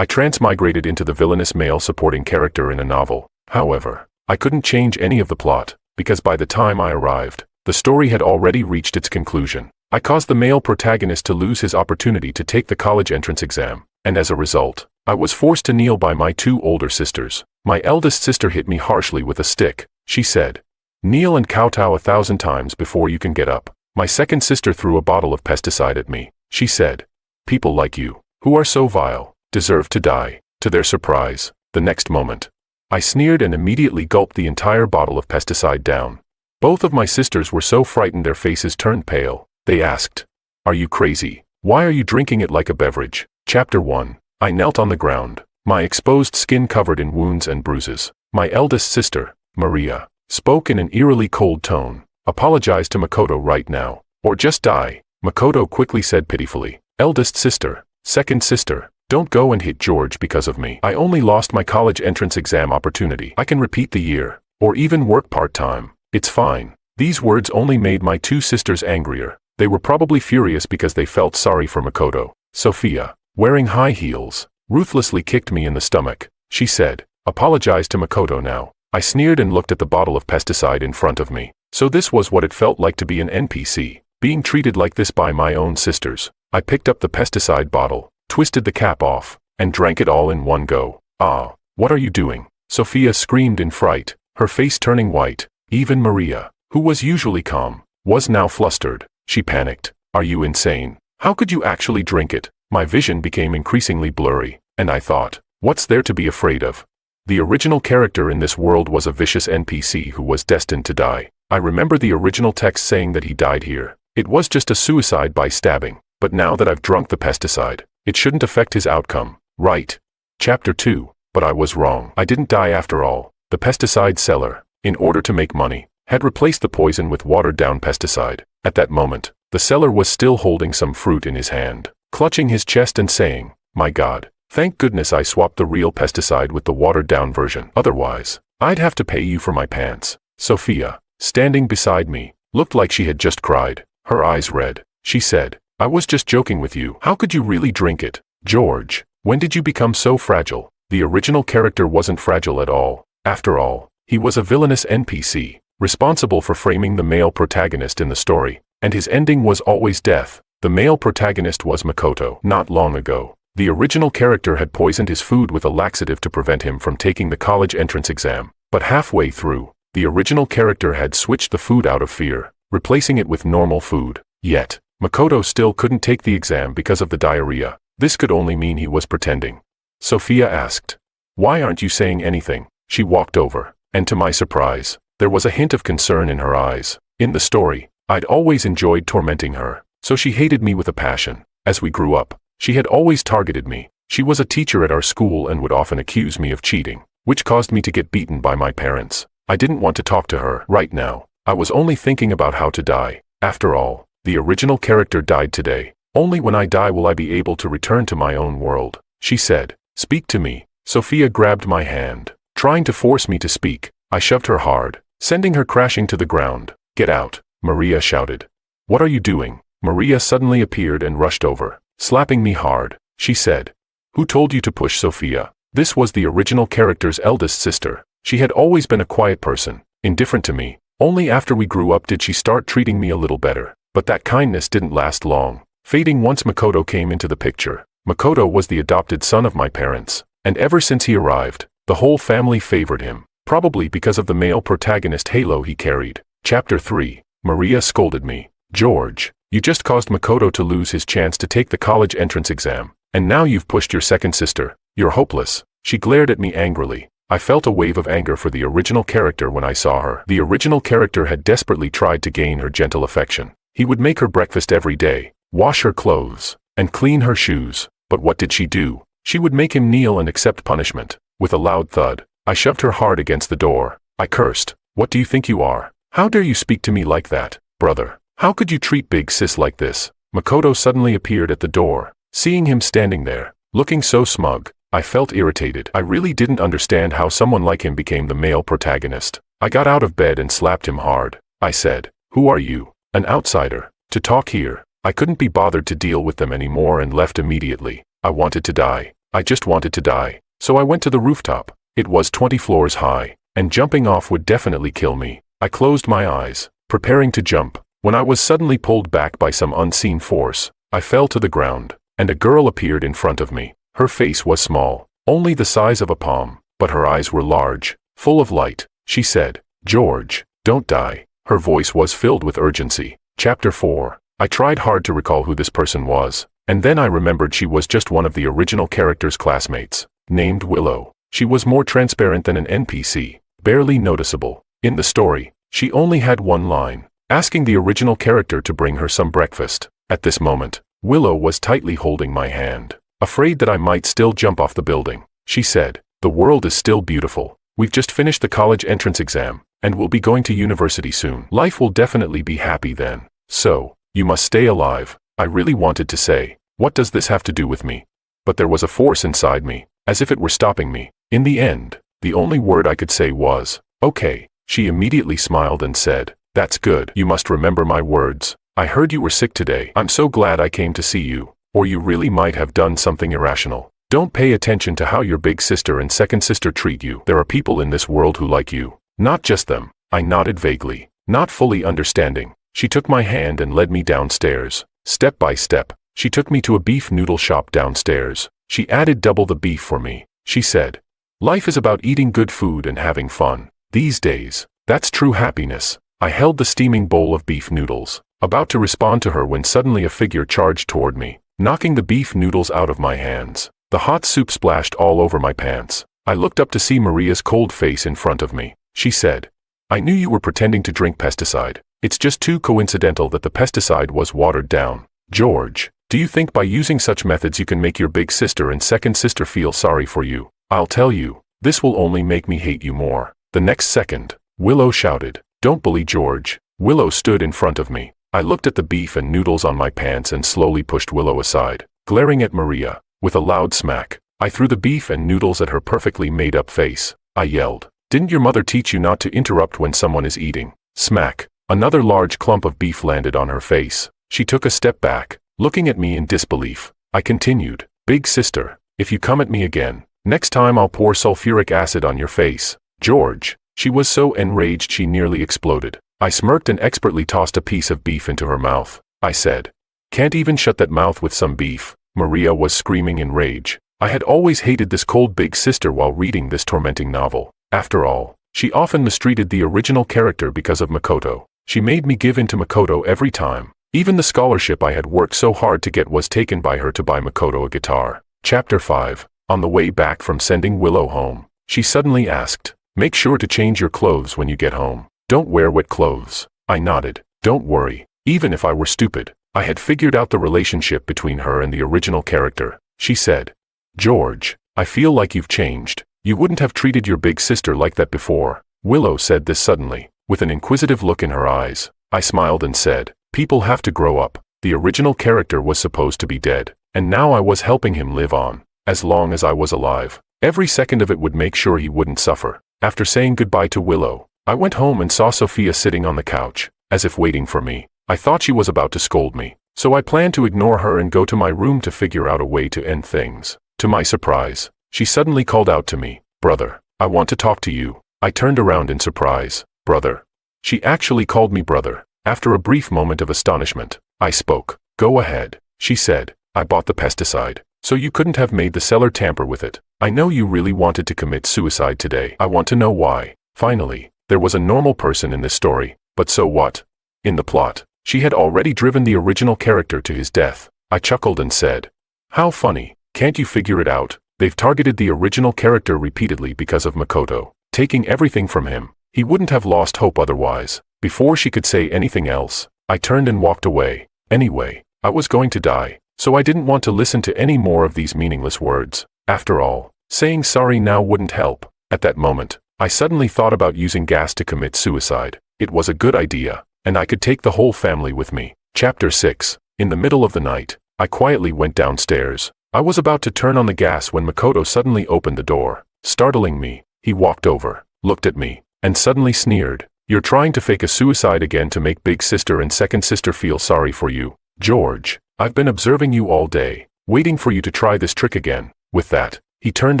I transmigrated into the villainous male supporting character in a novel. However, I couldn't change any of the plot, because by the time I arrived, the story had already reached its conclusion. I caused the male protagonist to lose his opportunity to take the college entrance exam, and as a result, I was forced to kneel by my 2 older sisters. My eldest sister hit me harshly with a stick. She said, "Kneel and kowtow 1,000 times before you can get up." My second sister threw a bottle of pesticide at me. She said, "People like you, who are so vile, deserve to die." To their surprise, the next moment, I sneered and immediately gulped the entire bottle of pesticide down. Both of my sisters were so frightened their faces turned pale. They asked, "Are you crazy? Why are you drinking it like a beverage?" Chapter 1. I knelt on the ground, my exposed skin covered in wounds and bruises. My eldest sister, Maria, spoke in an eerily cold tone. "Apologize to Makoto right now, or just die." Makoto quickly said pitifully, "Eldest sister, second sister, don't go and hit George because of me. I only lost my college entrance exam opportunity. I can repeat the year, or even work part-time. It's fine." These words only made my 2 sisters angrier. They were probably furious because they felt sorry for Makoto. Sophia, wearing high heels, ruthlessly kicked me in the stomach. She said, "Apologize to Makoto now." I sneered and looked at the bottle of pesticide in front of me. So this was what it felt like to be an NPC, being treated like this by my own sisters. I picked up the pesticide bottle, twisted the cap off, and drank it all in one go. "Ah, what are you doing?" Sophia screamed in fright, her face turning white. Even Maria, who was usually calm, was now flustered. She panicked. "Are you insane? How could you actually drink it?" My vision became increasingly blurry, and I thought, what's there to be afraid of? The original character in this world was a vicious NPC who was destined to die. I remember the original text saying that he died here. It was just a suicide by stabbing, but now that I've drunk the pesticide, it shouldn't affect his outcome, right? Chapter 2. But I was wrong. I didn't die after all. The pesticide seller, in order to make money, had replaced the poison with watered-down pesticide. At that moment, the seller was still holding some fruit in his hand, clutching his chest and saying, "My God, thank goodness I swapped the real pesticide with the watered-down version. Otherwise, I'd have to pay you for my pants." Sophia, standing beside me, looked like she had just cried, her eyes red. She said, "I was just joking with you. How could you really drink it?" "George, when did you become so fragile?" The original character wasn't fragile at all. After all, he was a villainous NPC, responsible for framing the male protagonist in the story, and his ending was always death. The male protagonist was Makoto. Not long ago, the original character had poisoned his food with a laxative to prevent him from taking the college entrance exam. But halfway through, the original character had switched the food out of fear, replacing it with normal food. Yet, Makoto still couldn't take the exam because of the diarrhea. This could only mean he was pretending. Sophia asked, "Why aren't you saying anything?" She walked over, and to my surprise, there was a hint of concern in her eyes. In the story, I'd always enjoyed tormenting her, so she hated me with a passion. As we grew up, she had always targeted me. She was a teacher at our school and would often accuse me of cheating, which caused me to get beaten by my parents. I didn't want to talk to her right now. I was only thinking about how to die. After all, the original character died today. Only when I die will I be able to return to my own world. She said, "Speak to me." Sophia grabbed my hand, trying to force me to speak. I shoved her hard, sending her crashing to the ground. "Get out," Maria shouted. "What are you doing?" Maria suddenly appeared and rushed over, slapping me hard. She said, "Who told you to push Sophia?" This was the original character's eldest sister. She had always been a quiet person, indifferent to me. Only after we grew up did she start treating me a little better. But that kindness didn't last long, fading once Makoto came into the picture. Makoto was the adopted son of my parents, and ever since he arrived, the whole family favored him, probably because of the male protagonist halo he carried. Chapter 3. Maria scolded me. "George, you just caused Makoto to lose his chance to take the college entrance exam, and now you've pushed your second sister. You're hopeless." She glared at me angrily. I felt a wave of anger for the original character when I saw her. The original character had desperately tried to gain her gentle affection. He would make her breakfast every day, wash her clothes, and clean her shoes. But what did she do? She would make him kneel and accept punishment. With a loud thud, I shoved her hard against the door. I cursed. "What do you think you are? How dare you speak to me like that, brother? How could you treat big sis like this?" Makoto suddenly appeared at the door. Seeing him standing there, looking so smug, I felt irritated. I really didn't understand how someone like him became the male protagonist. I got out of bed and slapped him hard. I said, "Who are you? An outsider, to talk here?" I couldn't be bothered to deal with them anymore and left immediately. I wanted to die. I just wanted to die. So I went to the rooftop. It was 20 floors high, and jumping off would definitely kill me. I closed my eyes, preparing to jump, when I was suddenly pulled back by some unseen force. I fell to the ground, and a girl appeared in front of me. Her face was small, only the size of a palm, but her eyes were large, full of light. She said, "George, don't die." Her voice was filled with urgency. Chapter 4. I tried hard to recall who this person was, and then I remembered she was just one of the original character's classmates, named Willow. She was more transparent than an NPC, barely noticeable. In the story, she only had one line, asking the original character to bring her some breakfast. At this moment, Willow was tightly holding my hand, afraid that I might still jump off the building. She said, "The world is still beautiful. We've just finished the college entrance exam, and we'll be going to university soon. Life will definitely be happy then. So, you must stay alive." I really wanted to say, "What does this have to do with me?" But there was a force inside me, as if it were stopping me. In the end, the only word I could say was, "Okay." She immediately smiled and said, "That's good. You must remember my words. I heard you were sick today. I'm so glad I came to see you, or you really might have done something irrational. Don't pay attention to how your big sister and second sister treat you. There are people in this world who like you. Not just them." I nodded vaguely, not fully understanding. She took my hand and led me downstairs. Step by step, she took me to a beef noodle shop downstairs. She added double the beef for me. She said, "Life is about eating good food and having fun. These days, that's true happiness." I held the steaming bowl of beef noodles, about to respond to her when suddenly a figure charged toward me, knocking the beef noodles out of my hands. The hot soup splashed all over my pants. I looked up to see Maria's cold face in front of me. She said, "I knew you were pretending to drink pesticide. It's just too coincidental that the pesticide was watered down. George, do you think by using such methods you can make your big sister and second sister feel sorry for you? I'll tell you, this will only make me hate you more." The next second, Willow shouted, "Don't bully George." Willow stood in front of me. I looked at the beef and noodles on my pants and slowly pushed Willow aside, glaring at Maria. With a loud smack, I threw the beef and noodles at her perfectly made-up face. I yelled, "Didn't your mother teach you not to interrupt when someone is eating?" Smack. Another large clump of beef landed on her face. She took a step back, looking at me in disbelief. I continued, "Big sister, if you come at me again, next time I'll pour sulfuric acid on your face." "George." She was so enraged she nearly exploded. I smirked and expertly tossed a piece of beef into her mouth. I said, "Can't even shut that mouth with some beef." Maria was screaming in rage. I had always hated this cold big sister while reading this tormenting novel. After all, she often mistreated the original character because of Makoto. She made me give in to Makoto every time. Even the scholarship I had worked so hard to get was taken by her to buy Makoto a guitar. Chapter 5. On the way back from sending Willow home, she suddenly asked, "Make sure to change your clothes when you get home. Don't wear wet clothes." I nodded. Don't worry. Even if I were stupid, I had figured out the relationship between her and the original character. She said, "George, I feel like you've changed. You wouldn't have treated your big sister like that before." Willow said this suddenly, with an inquisitive look in her eyes. I smiled and said, "People have to grow up." The original character was supposed to be dead, and now I was helping him live on. As long as I was alive, every second of it would make sure he wouldn't suffer. After saying goodbye to Willow, I went home and saw Sophia sitting on the couch, as if waiting for me. I thought she was about to scold me, so I planned to ignore her and go to my room to figure out a way to end things. To my surprise, she suddenly called out to me, "Brother, I want to talk to you." I turned around in surprise. "Brother?" She actually called me brother. After a brief moment of astonishment, I spoke. "Go ahead," she said. "I bought the pesticide, so you couldn't have made the seller tamper with it. I know you really wanted to commit suicide today. I want to know why." Finally, there was a normal person in this story, but so what? In the plot, she had already driven the original character to his death. I chuckled and said, "How funny. Can't you figure it out? They've targeted the original character repeatedly because of Makoto, taking everything from him. He wouldn't have lost hope otherwise." Before she could say anything else, I turned and walked away. Anyway, I was going to die, so I didn't want to listen to any more of these meaningless words. After all, saying sorry now wouldn't help. At that moment, I suddenly thought about using gas to commit suicide. It was a good idea, and I could take the whole family with me. Chapter 6. In the middle of the night, I quietly went downstairs. I was about to turn on the gas when Makoto suddenly opened the door. Startling me, he walked over, looked at me, and suddenly sneered. "You're trying to fake a suicide again to make big sister and second sister feel sorry for you. George, I've been observing you all day, waiting for you to try this trick again." With that, he turned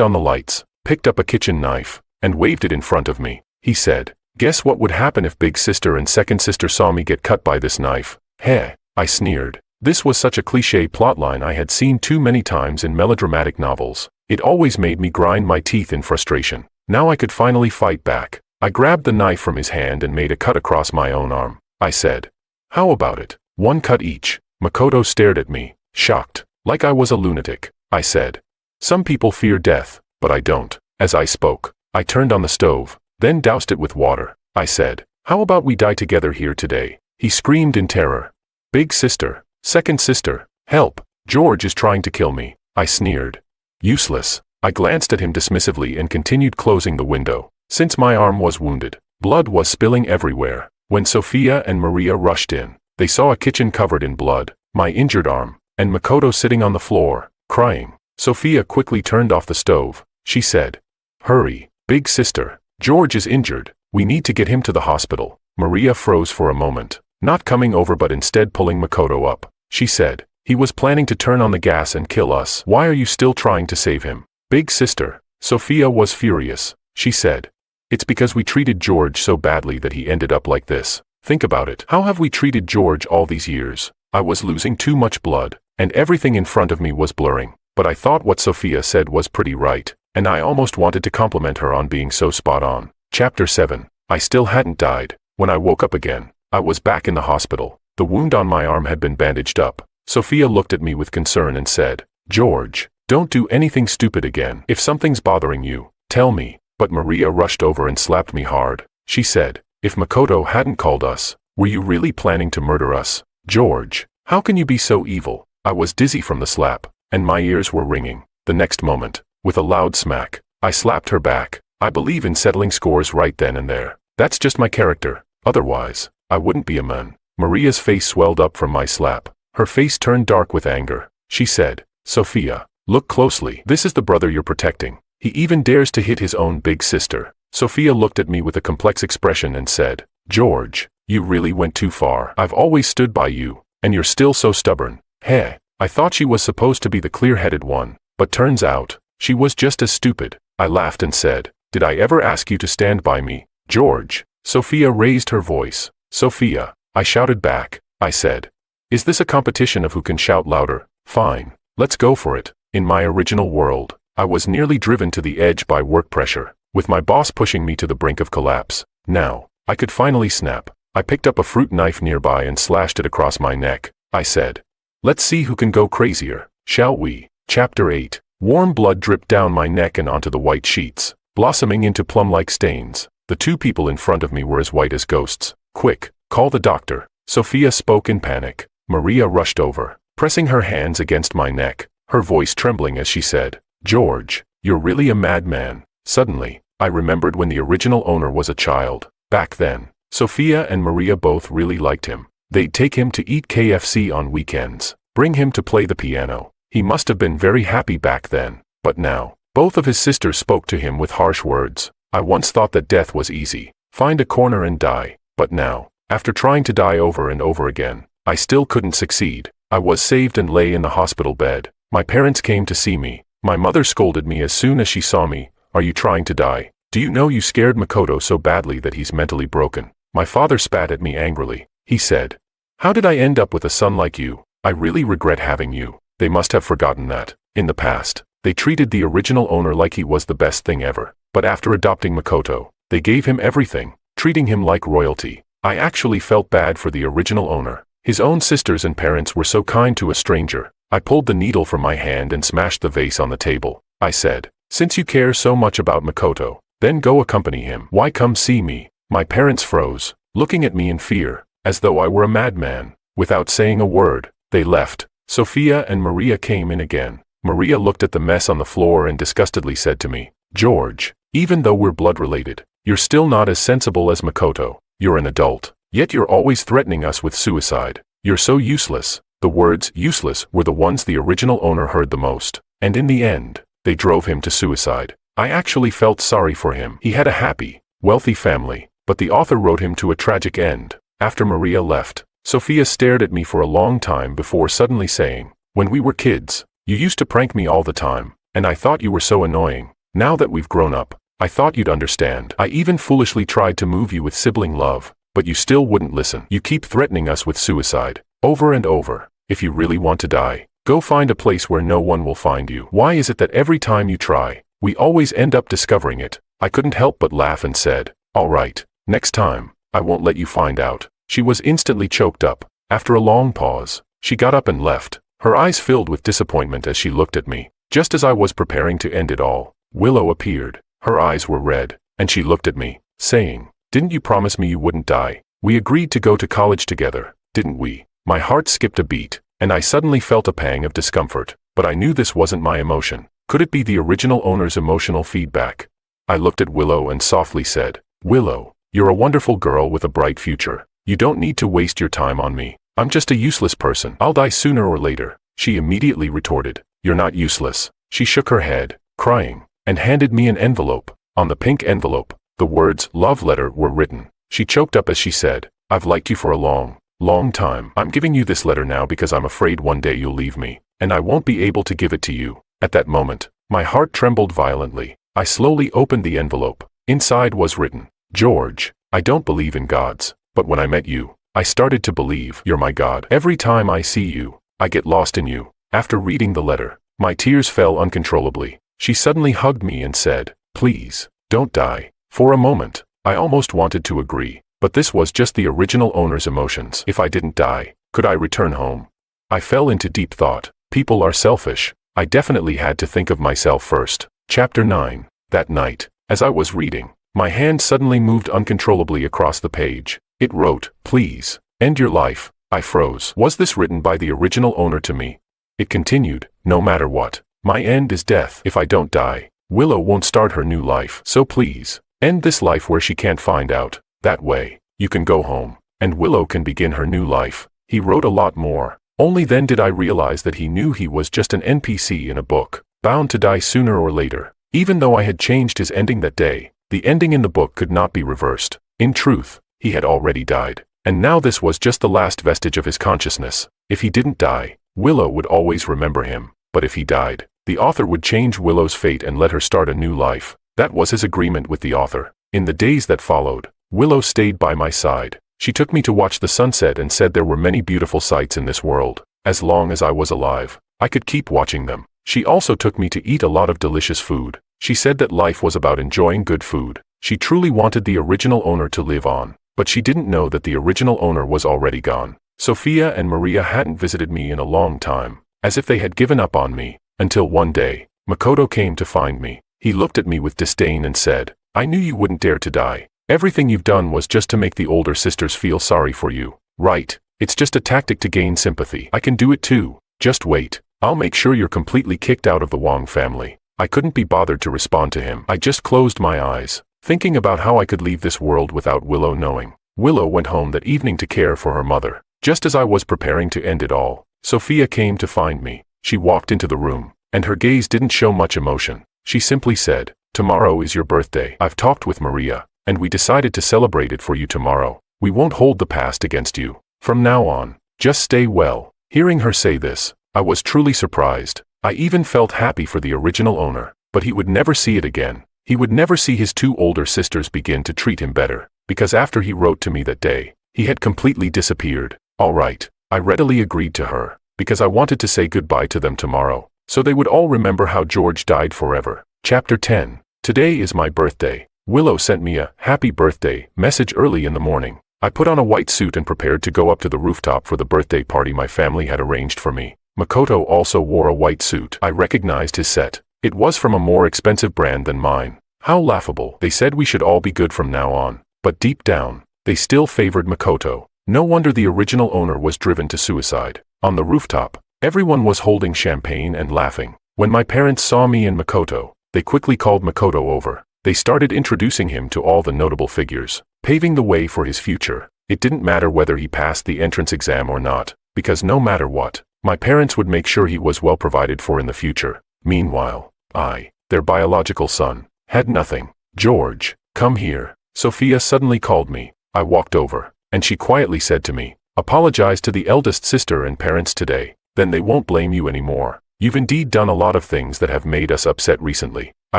on the lights, picked up a kitchen knife, and waved it in front of me. He said, "Guess what would happen if big sister and second sister saw me get cut by this knife?" Heh, I sneered. This was such a cliché plotline I had seen too many times in melodramatic novels. It always made me grind my teeth in frustration. Now I could finally fight back. I grabbed the knife from his hand and made a cut across my own arm. I said, "How about it? One cut each." Makoto stared at me, shocked, like I was a lunatic. I said, "Some people fear death, but I don't." As I spoke, I turned on the stove, then doused it with water. I said, "How about we die together here today?" He screamed in terror. "Big sister, second sister, help, George is trying to kill me." I sneered. Useless. I glanced at him dismissively and continued closing the window. Since my arm was wounded, blood was spilling everywhere. When Sophia and Maria rushed in, they saw a kitchen covered in blood, my injured arm, and Makoto sitting on the floor, crying. Sophia quickly turned off the stove. She said, "Hurry, big sister, George is injured. We need to get him to the hospital." Maria froze for a moment, not coming over but instead pulling Makoto up. She said, "He was planning to turn on the gas and kill us. Why are you still trying to save him?" "Big sister." Sophia was furious. She said, "It's because we treated George so badly that he ended up like this. Think about it. How have we treated George all these years? I was losing too much blood, and everything in front of me was blurring. But I thought what Sophia said was pretty right, and I almost wanted to compliment her on being so spot on." Chapter 7. I still hadn't died. When I woke up again, I was back in the hospital. The wound on my arm had been bandaged up. Sophia looked at me with concern and said, "George, don't do anything stupid again. If something's bothering you, tell me." But Maria rushed over and slapped me hard. She said, "If Makoto hadn't called us, were you really planning to murder us? George, how can you be so evil?" I was dizzy from the slap, and my ears were ringing. The next moment, with a loud smack, I slapped her back. I believe in settling scores right then and there. That's just my character. Otherwise, I wouldn't be a man. Maria's face swelled up from my slap. Her face turned dark with anger. She said, "Sophia, look closely. This is the brother you're protecting. He even dares to hit his own big sister." Sophia looked at me with a complex expression and said, "George, you really went too far. I've always stood by you, and you're still so stubborn." Heh, I thought she was supposed to be the clear-headed one, but turns out, she was just as stupid. I laughed and said, "Did I ever ask you to stand by me, George?" Sophia raised her voice. "Sophia," I shouted back. I said, "Is this a competition of who can shout louder? Fine, let's go for it." In my original world, I was nearly driven to the edge by work pressure, with my boss pushing me to the brink of collapse. Now, I could finally snap. I picked up a fruit knife nearby and slashed it across my neck. I said, "Let's see who can go crazier, shall we?" Chapter 8. Warm blood dripped down my neck and onto the white sheets, blossoming into plum-like stains. The two people in front of me were as white as ghosts. "Quick, call the doctor." Sophia spoke in panic. Maria rushed over, pressing her hands against my neck, her voice trembling as she said, "George, you're really a madman." Suddenly, I remembered when the original owner was a child. Back then, Sophia and Maria both really liked him. They'd take him to eat KFC on weekends, bring him to play the piano. He must have been very happy back then. But now, both of his sisters spoke to him with harsh words. I once thought that death was easy. Find a corner and die. But now, after trying to die over and over again, I still couldn't succeed. I was saved and lay in the hospital bed. My parents came to see me. My mother scolded me as soon as she saw me. "Are you trying to die? Do you know you scared Makoto so badly that he's mentally broken?" My father spat at me angrily. He said, "How did I end up with a son like you? I really regret having you." They must have forgotten that, in the past, they treated the original owner like he was the best thing ever. But after adopting Makoto, they gave him everything, treating him like royalty. I actually felt bad for the original owner. His own sisters and parents were so kind to a stranger. I pulled the needle from my hand and smashed the vase on the table. I said, "Since you care so much about Makoto, then go accompany him. Why come see me?" My parents froze, looking at me in fear, as though I were a madman. Without saying a word, they left. Sophia and Maria came in again. Maria looked at the mess on the floor and disgustedly said to me, "George, even though we're blood-related, you're still not as sensible as Makoto. You're an adult, yet you're always threatening us with suicide. You're so useless." The words "useless" were the ones the original owner heard the most, and in the end, they drove him to suicide. I actually felt sorry for him. He had a happy, wealthy family, but the author wrote him to a tragic end. After Maria left, Sophia stared at me for a long time before suddenly saying, "When we were kids, you used to prank me all the time. and I thought you were so annoying. Now that we've grown up, I thought you'd understand. I even foolishly tried to move you with sibling love, but you still wouldn't listen. You keep threatening us with suicide, over and over. If you really want to die, go find a place where no one will find you. Why is it that every time you try, we always end up discovering it? I couldn't help but laugh and said, all right, next time, I won't let you find out. She was instantly choked up. After a long pause, she got up and left, her eyes filled with disappointment as she looked at me. Just as I was preparing to end it all, Willow appeared. Her eyes were red, and she looked at me, saying, didn't you promise me you wouldn't die? We agreed to go to college together, didn't we? My heart skipped a beat, and I suddenly felt a pang of discomfort, but I knew this wasn't my emotion. Could it be the original owner's emotional feedback? I looked at Willow and softly said, Willow, you're a wonderful girl with a bright future. You don't need to waste your time on me. I'm just a useless person. I'll die sooner or later. She immediately retorted, you're not useless. She shook her head, crying, and handed me an envelope. On the pink envelope, the words love letter were written. She choked up as she said, I've liked you for a long time. I'm giving you this letter now because I'm afraid one day you'll leave me, and I won't be able to give it to you. At that moment, my heart trembled violently. I slowly opened the envelope. Inside was written, George, I don't believe in gods, but when I met you, I started to believe. You're my God. Every time I see you, I get lost in you. After reading the letter, my tears fell uncontrollably. She suddenly hugged me and said, please, don't die. For a moment, I almost wanted to agree, but this was just the original owner's emotions. If I didn't die, could I return home? I fell into deep thought. People are selfish. I definitely had to think of myself first. Chapter 9. That night, as I was reading, my hand suddenly moved uncontrollably across the page. It wrote, please, end your life. I froze. Was this written by the original owner to me? It continued, no matter what, my end is death. If I don't die, Willow won't start her new life. So please, end this life where she can't find out. That way, you can go home, and Willow can begin her new life. He wrote a lot more. Only then did I realize that he knew he was just an NPC in a book, bound to die sooner or later. Even though I had changed his ending that day, the ending in the book could not be reversed. In truth, he had already died. And now this was just the last vestige of his consciousness. If he didn't die, Willow would always remember him. But if he died, the author would change Willow's fate and let her start a new life. That was his agreement with the author. In the days that followed, Willow stayed by my side. She took me to watch the sunset and said there were many beautiful sights in this world. As long as I was alive, I could keep watching them. She also took me to eat a lot of delicious food. She said that life was about enjoying good food. She truly wanted the original owner to live on, but she didn't know that the original owner was already gone. Sophia and Maria hadn't visited me in a long time, as if they had given up on me, until one day, Makoto came to find me. He looked at me with disdain and said, I knew you wouldn't dare to die. Everything you've done was just to make the older sisters feel sorry for you. Right, it's just a tactic to gain sympathy. I can do it too. Just wait. I'll make sure you're completely kicked out of the Wong family. I couldn't be bothered to respond to him. I just closed my eyes, thinking about how I could leave this world without Willow knowing. Willow went home that evening to care for her mother. Just as I was preparing to end it all, Sophia came to find me. She walked into the room, and her gaze didn't show much emotion. She simply said, tomorrow is your birthday. I've talked with Maria, and we decided to celebrate it for you tomorrow. We won't hold the past against you. From now on, just stay well. Hearing her say this, I was truly surprised. I even felt happy for the original owner, but he would never see it again. He would never see his two older sisters begin to treat him better, because after he wrote to me that day, he had completely disappeared. All right, I readily agreed to her, because I wanted to say goodbye to them tomorrow, so they would all remember how George died forever. Chapter 10. Today is my birthday. Willow sent me a happy birthday message early in the morning. I put on a white suit and prepared to go up to the rooftop for the birthday party my family had arranged for me. Makoto also wore a white suit. I recognized his set. It was from a more expensive brand than mine. How laughable. They said we should all be good from now on, but deep down, they still favored Makoto. No wonder the original owner was driven to suicide. On the rooftop, everyone was holding champagne and laughing. When my parents saw me and Makoto, they quickly called Makoto over. They started introducing him to all the notable figures, paving the way for his future. It didn't matter whether he passed the entrance exam or not, because no matter what, my parents would make sure he was well provided for in the future. Meanwhile, I, their biological son, had nothing. George, come here. Sophia suddenly called me. I walked over, and she quietly said to me, apologize to the eldest sister and parents today, then they won't blame you anymore. You've indeed done a lot of things that have made us upset recently, I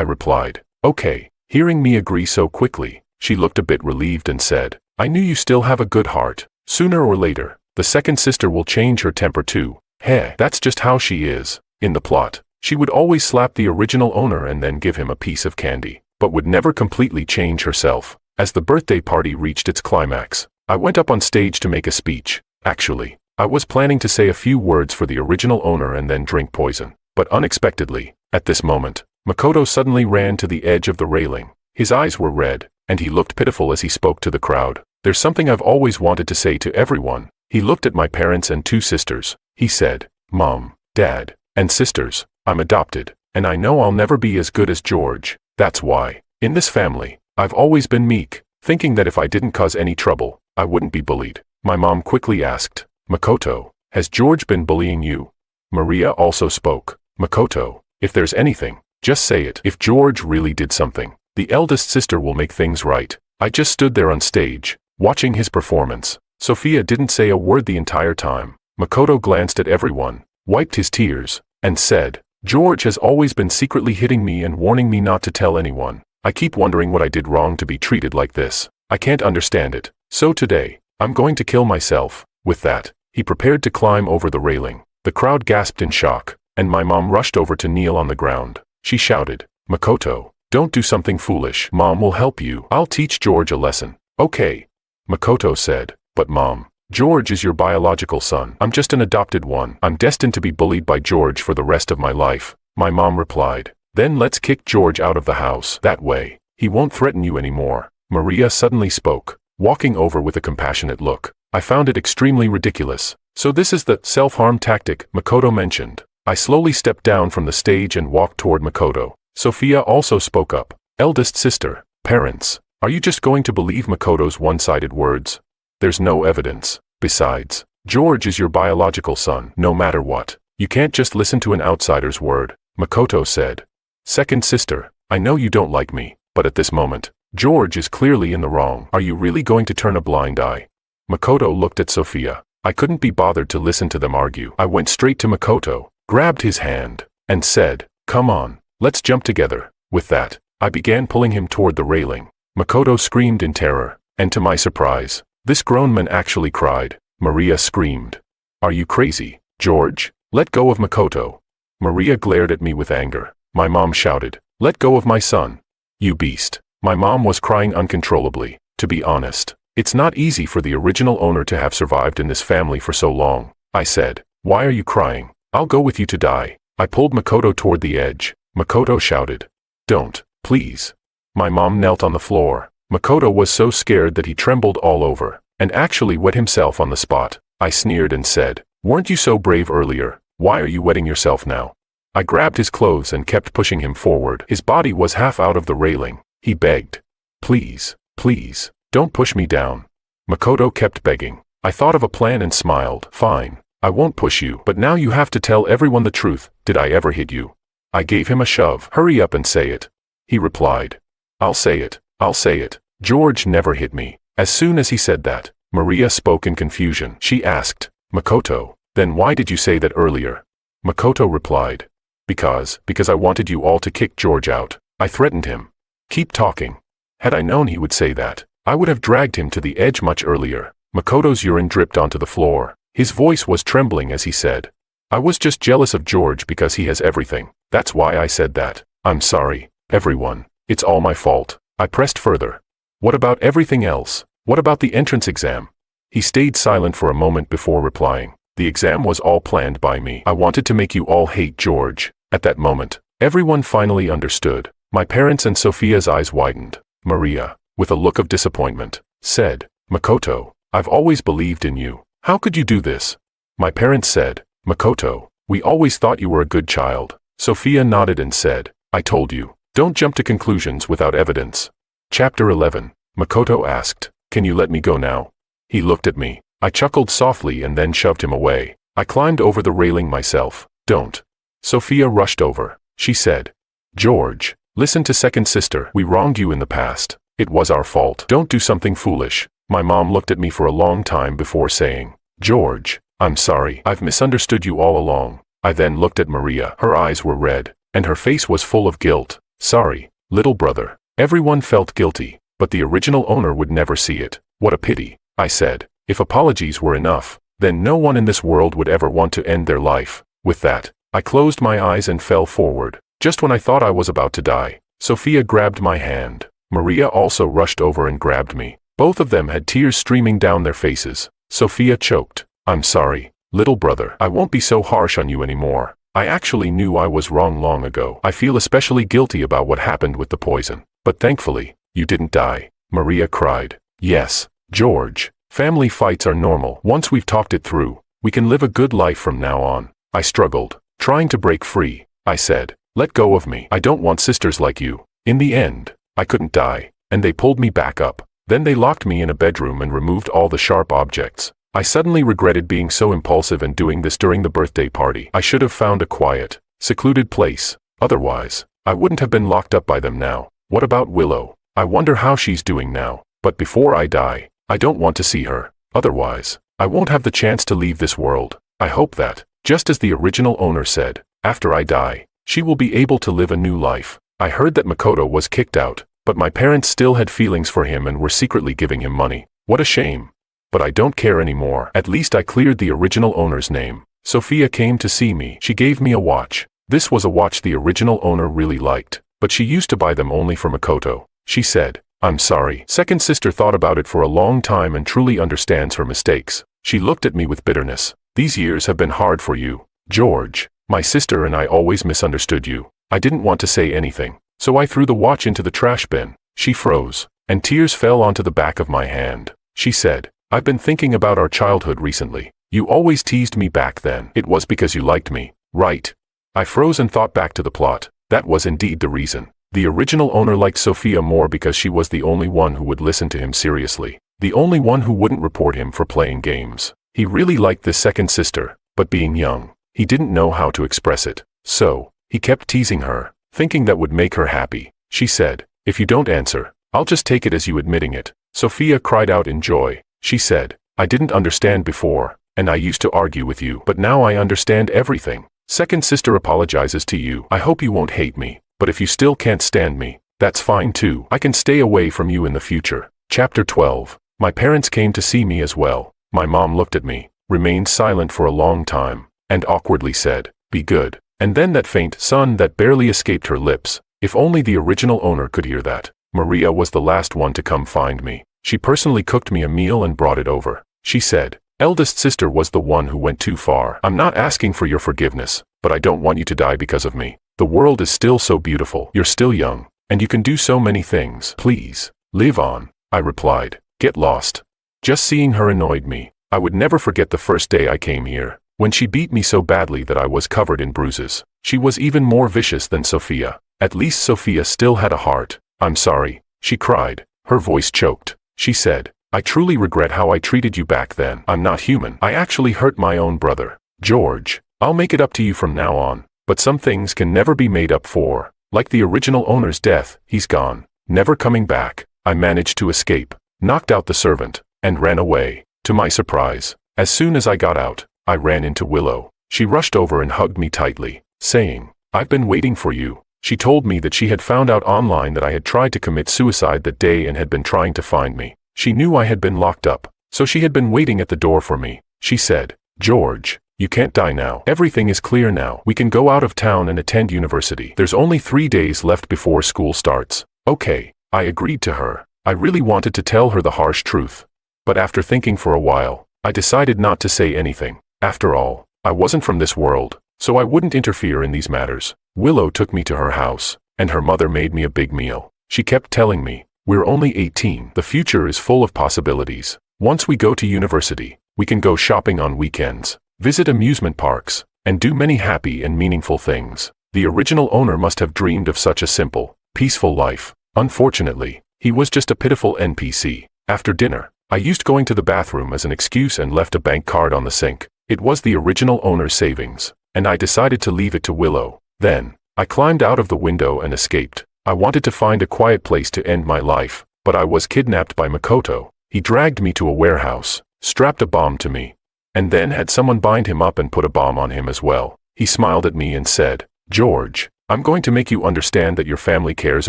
replied. Okay. Hearing me agree so quickly, she looked a bit relieved and said, I knew you still have a good heart. Sooner or later, the second sister will change her temper too. Heh, that's just how she is. In the plot, she would always slap the original owner and then give him a piece of candy, but would never completely change herself. As the birthday party reached its climax, I went up on stage to make a speech. Actually, I was planning to say a few words for the original owner and then drink poison. But unexpectedly, at this moment, Makoto suddenly ran to the edge of the railing. His eyes were red, and he looked pitiful as he spoke to the crowd. There's something I've always wanted to say to everyone. He looked at my parents and 2 sisters. He said, Mom, Dad, and sisters, I'm adopted, and I know I'll never be as good as George. That's why, in this family, I've always been meek, thinking that if I didn't cause any trouble, I wouldn't be bullied. My mom quickly asked, Makoto, has George been bullying you? Maria also spoke. Makoto, if there's anything, just say it. If George really did something, the eldest sister will make things right. I just stood there on stage, watching his performance. Sophia didn't say a word the entire time. Makoto glanced at everyone, wiped his tears, and said, George has always been secretly hitting me and warning me not to tell anyone. I keep wondering what I did wrong to be treated like this. I can't understand it. So today, I'm going to kill myself. With that, he prepared to climb over the railing. The crowd gasped in shock, and my mom rushed over to kneel on the ground. She shouted, Makoto, don't do something foolish. Mom will help you. I'll teach George a lesson. Okay. Makoto said, but Mom, George is your biological son. I'm just an adopted one. I'm destined to be bullied by George for the rest of my life. My mom replied, then let's kick George out of the house. That way, he won't threaten you anymore. Maria suddenly spoke, walking over with a compassionate look. I found it extremely ridiculous. So this is the self-harm tactic Makoto mentioned. I slowly stepped down from the stage and walked toward Makoto. Sophia also spoke up. Eldest sister, parents, are you just going to believe Makoto's one-sided words? There's no evidence. Besides, George is your biological son, no matter what. You can't just listen to an outsider's word, Makoto said. Second sister, I know you don't like me, but at this moment, George is clearly in the wrong. Are you really going to turn a blind eye? Makoto looked at Sophia. I couldn't be bothered to listen to them argue. I went straight to Makoto, grabbed his hand, and said, come on, let's jump together. With that, I began pulling him toward the railing. Makoto screamed in terror, and to my surprise, this grown man actually cried. Maria screamed. Are you crazy, George? Let go of Makoto. Maria glared at me with anger. My mom shouted, let go of my son. You beast. My mom was crying uncontrollably. To be honest, it's not easy for the original owner to have survived in this family for so long. I said, why are you crying? I'll go with you to die. I pulled Makoto toward the edge. Makoto shouted, don't, please. My mom knelt on the floor. Makoto was so scared that he trembled all over, and actually wet himself on the spot. I sneered and said, weren't you so brave earlier? Why are you wetting yourself now? I grabbed his clothes and kept pushing him forward. His body was half out of the railing. He begged, please, please, don't push me down. Makoto kept begging. I thought of a plan and smiled. Fine, I won't push you, but now you have to tell everyone the truth. Did I ever hit you? I gave him a shove. Hurry up and say it. He replied, I'll say it. I'll say it. George never hit me. As soon as he said that, Maria spoke in confusion. She asked, Makoto, then why did you say that earlier? Makoto replied, because I wanted you all to kick George out. I threatened him. Keep talking. Had I known he would say that, I would have dragged him to the edge much earlier. Makoto's urine dripped onto the floor. His voice was trembling as he said, I was just jealous of George because he has everything. That's why I said that. I'm sorry, everyone. It's all my fault. I pressed further. What about everything else? What about the entrance exam? He stayed silent for a moment before replying. The exam was all planned by me. I wanted to make you all hate George. At that moment, everyone finally understood. My parents and Sophia's eyes widened. Maria, with a look of disappointment, said, Makoto, I've always believed in you. How could you do this? My parents said, Makoto, we always thought you were a good child. Sophia nodded and said, I told you. Don't jump to conclusions without evidence. Chapter 11. Makoto asked, can you let me go now? He looked at me. I chuckled softly and then shoved him away. I climbed over the railing myself. Don't. Sophia rushed over. She said, George, listen to second sister. We wronged you in the past. It was our fault. Don't do something foolish. My mom looked at me for a long time before saying, George, I'm sorry. I've misunderstood you all along. I then looked at Maria. Her eyes were red, and her face was full of guilt. Sorry, little brother. Everyone felt guilty, but the original owner would never see it. What a pity, I said. If apologies were enough, then no one in this world would ever want to end their life. With that, I closed my eyes and fell forward. Just when I thought I was about to die, Sophia grabbed my hand. Maria also rushed over and grabbed me. Both of them had tears streaming down their faces. Sophia choked. I'm sorry, little brother. I won't be so harsh on you anymore. I actually knew I was wrong long ago. I feel especially guilty about what happened with the poison. But thankfully, you didn't die. Maria cried. Yes, George. Family fights are normal. Once we've talked it through, we can live a good life from now on. I struggled, trying to break free. I said, let go of me. I don't want sisters like you. In the end, I couldn't die, and they pulled me back up. Then they locked me in a bedroom and removed all the sharp objects. I suddenly regretted being so impulsive and doing this during the birthday party. I should have found a quiet, secluded place. Otherwise, I wouldn't have been locked up by them now. What about Willow? I wonder how she's doing now. But before I die, I don't want to see her. Otherwise, I won't have the chance to leave this world. I hope that, just as the original owner said, after I die, she will be able to live a new life. I heard that Makoto was kicked out, but my parents still had feelings for him and were secretly giving him money. What a shame. But I don't care anymore. At least I cleared the original owner's name. Sophia came to see me. She gave me a watch. This was a watch the original owner really liked, but she used to buy them only for Makoto. She said, I'm sorry. Second sister thought about it for a long time and truly understands her mistakes. She looked at me with bitterness. These years have been hard for you, George. My sister and I always misunderstood you. I didn't want to say anything, so I threw the watch into the trash bin. She froze, and tears fell onto the back of my hand. She said, I've been thinking about our childhood recently. You always teased me back then. It was because you liked me, right? I froze and thought back to the plot. That was indeed the reason. The original owner liked Sophia more because she was the only one who would listen to him seriously. The only one who wouldn't report him for playing games. He really liked this second sister, but being young, he didn't know how to express it. So, he kept teasing her, thinking that would make her happy. She said, if you don't answer, I'll just take it as you admitting it. Sophia cried out in joy. She said, I didn't understand before, and I used to argue with you, but now I understand everything. Second sister apologizes to you. I hope you won't hate me. But if you still can't stand me, that's fine too. I can stay away from you in the future. Chapter 12. My parents came to see me as well. My mom looked at me, remained silent for a long time, and awkwardly said, be good. And then that faint "son" that barely escaped her lips. If only the original owner could hear that. Maria was the last one to come find me. She personally cooked me a meal and brought it over. She said, eldest sister was the one who went too far. I'm not asking for your forgiveness, but I don't want you to die because of me. The world is still so beautiful. You're still young, and you can do so many things. Please, live on, I replied. Get lost. Just seeing her annoyed me. I would never forget the first day I came here, when she beat me so badly that I was covered in bruises. She was even more vicious than Sophia. At least Sophia still had a heart. I'm sorry, she cried. Her voice choked. She said, I truly regret how I treated you back then. I'm not human. I actually hurt my own brother. George, I'll make it up to you from now on. But some things can never be made up for. Like the original owner's death, he's gone, never coming back. I managed to escape, knocked out the servant, and ran away. To my surprise, as soon as I got out, I ran into Willow. She rushed over and hugged me tightly, saying, I've been waiting for you. She told me that she had found out online that I had tried to commit suicide that day and had been trying to find me. She knew I had been locked up, so she had been waiting at the door for me. She said, George, you can't die now. Everything is clear now. We can go out of town and attend university. There's only 3 days left before school starts. Okay, I agreed to her. I really wanted to tell her the harsh truth. But after thinking for a while, I decided not to say anything. After all, I wasn't from this world, so I wouldn't interfere in these matters. Willow took me to her house, and her mother made me a big meal. She kept telling me, we're only 18. The future is full of possibilities. Once we go to university, we can go shopping on weekends, visit amusement parks, and do many happy and meaningful things. The original owner must have dreamed of such a simple, peaceful life. Unfortunately, he was just a pitiful NPC. After dinner, I used going to the bathroom as an excuse and left a bank card on the sink. It was the original owner's savings, and I decided to leave it to Willow. Then, I climbed out of the window and escaped. I wanted to find a quiet place to end my life, but I was kidnapped by Makoto. He dragged me to a warehouse, strapped a bomb to me, and then had someone bind him up and put a bomb on him as well. He smiled at me and said, "George, I'm going to make you understand that your family cares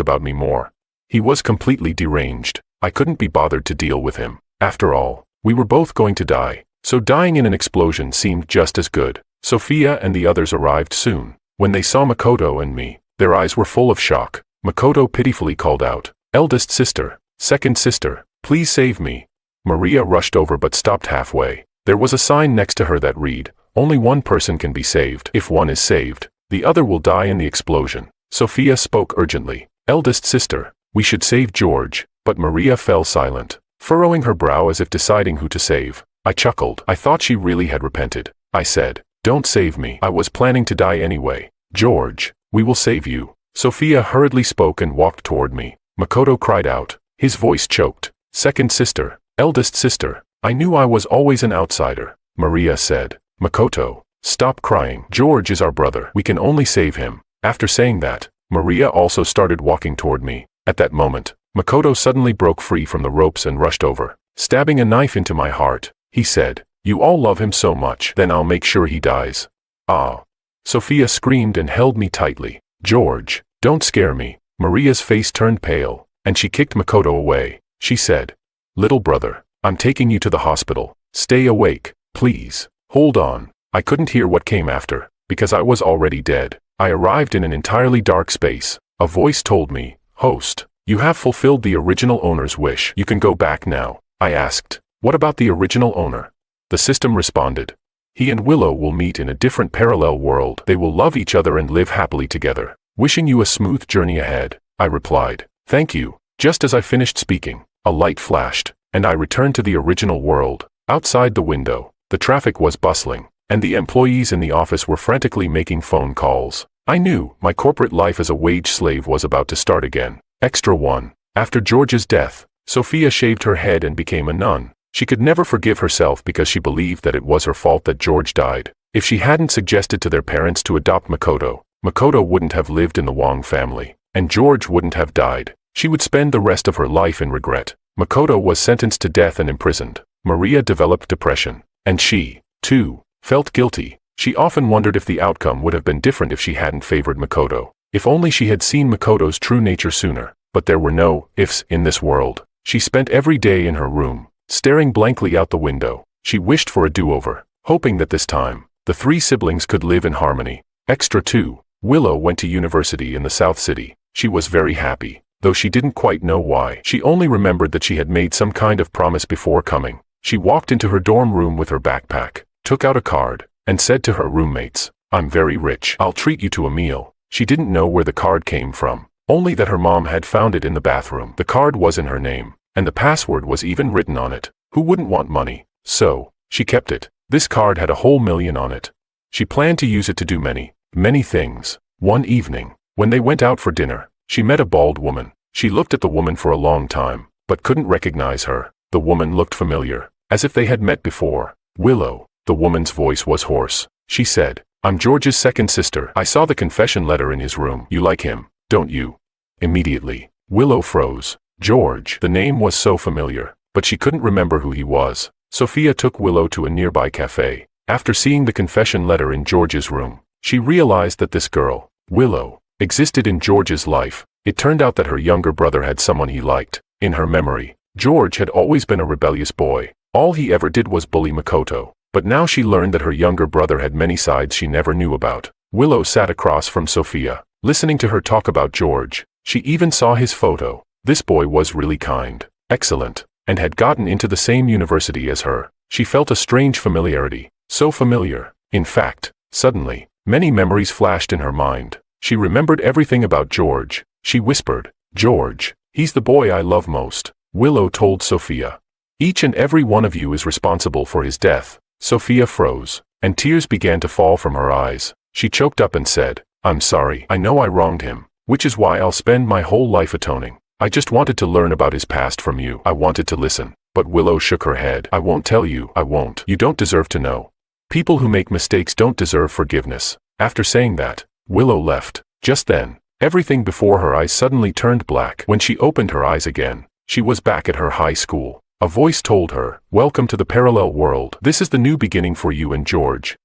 about me more." He was completely deranged. I couldn't be bothered to deal with him. After all, we were both going to die, so dying in an explosion seemed just as good. Sophia and the others arrived soon. When they saw Makoto and me, their eyes were full of shock. Makoto pitifully called out, "Eldest sister, second sister, please save me." Maria rushed over but stopped halfway. There was a sign next to her that read, "Only one person can be saved. If one is saved, the other will die in the explosion." Sophia spoke urgently, "Eldest sister, we should save George," but Maria fell silent, furrowing her brow as if deciding who to save. I chuckled. I thought she really had repented. I said, "Don't save me. I was planning to die anyway." "George, we will save you." Sophia hurriedly spoke and walked toward me. Makoto cried out. His voice choked. "Second sister, eldest sister, I knew I was always an outsider." Maria said, "Makoto, stop crying. George is our brother. We can only save him." After saying that, Maria also started walking toward me. At that moment, Makoto suddenly broke free from the ropes and rushed over, stabbing a knife into my heart. He said, "You all love him so much, then I'll make sure he dies." "Ah!" Sophia screamed and held me tightly. "George, don't scare me." Maria's face turned pale, and she kicked Makoto away. She said, "Little brother, I'm taking you to the hospital. Stay awake, please. Hold on." I couldn't hear what came after, because I was already dead. I arrived in an entirely dark space. A voice told me, "Host, you have fulfilled the original owner's wish. You can go back now." I asked, "What about the original owner?" The system responded, "He and Willow will meet in a different parallel world. They will love each other and live happily together. Wishing you a smooth journey ahead." I replied, "Thank you." Just as I finished speaking, a light flashed, and I returned to the original world. Outside the window, the traffic was bustling, and the employees in the office were frantically making phone calls. I knew my corporate life as a wage slave was about to start again. Extra 1. After George's death, Sophia shaved her head and became a nun. She could never forgive herself because she believed that it was her fault that George died. If she hadn't suggested to their parents to adopt Makoto, Makoto wouldn't have lived in the Wong family, and George wouldn't have died. She would spend the rest of her life in regret. Makoto was sentenced to death and imprisoned. Maria developed depression, and she, too, felt guilty. She often wondered if the outcome would have been different if she hadn't favored Makoto. If only she had seen Makoto's true nature sooner. But there were no ifs in this world. She spent every day in her room, staring blankly out the window. She wished for a do-over, hoping that this time, the 3 siblings could live in harmony. Extra 2. Willow went to university in the South City. She was very happy, though she didn't quite know why. She only remembered that she had made some kind of promise before coming. She walked into her dorm room with her backpack, took out a card, and said to her roommates, "I'm very rich. I'll treat you to a meal." She didn't know where the card came from, only that her mom had found it in the bathroom. The card was in her name, and the password was even written on it. Who wouldn't want money? So, she kept it. This card had a whole million on it. She planned to use it to do many things. One evening, when they went out for dinner, she met a bald woman. She looked at the woman for a long time, but couldn't recognize her. The woman looked familiar, as if they had met before. "Willow." The woman's voice was hoarse. She said, "I'm George's second sister. I saw the confession letter in his room. You like him, don't you?" Immediately, Willow froze. George. The name was so familiar, but she couldn't remember who he was. Sophia took Willow to a nearby cafe. After seeing the confession letter in George's room, she realized that this girl, Willow, existed in George's life. It turned out that her younger brother had someone he liked. In her memory, George had always been a rebellious boy. All he ever did was bully Makoto. But now she learned that her younger brother had many sides she never knew about. Willow sat across from Sophia, listening to her talk about George. She even saw his photo. This boy was really kind, excellent, and had gotten into the same university as her. She felt a strange familiarity, so familiar. In fact, suddenly, many memories flashed in her mind. She remembered everything about George. She whispered, "George, he's the boy I love most." Willow told Sophia, "Each and every one of you is responsible for his death." Sophia froze, and tears began to fall from her eyes. She choked up and said, "I'm sorry. I know I wronged him, which is why I'll spend my whole life atoning. I just wanted to learn about his past from you. I wanted to listen." But Willow shook her head. "I won't tell you. I won't. You don't deserve to know. People who make mistakes don't deserve forgiveness." After saying that, Willow left. Just then, everything before her eyes suddenly turned black. When she opened her eyes again, she was back at her high school. A voice told her, "Welcome to the parallel world. This is the new beginning for you and George."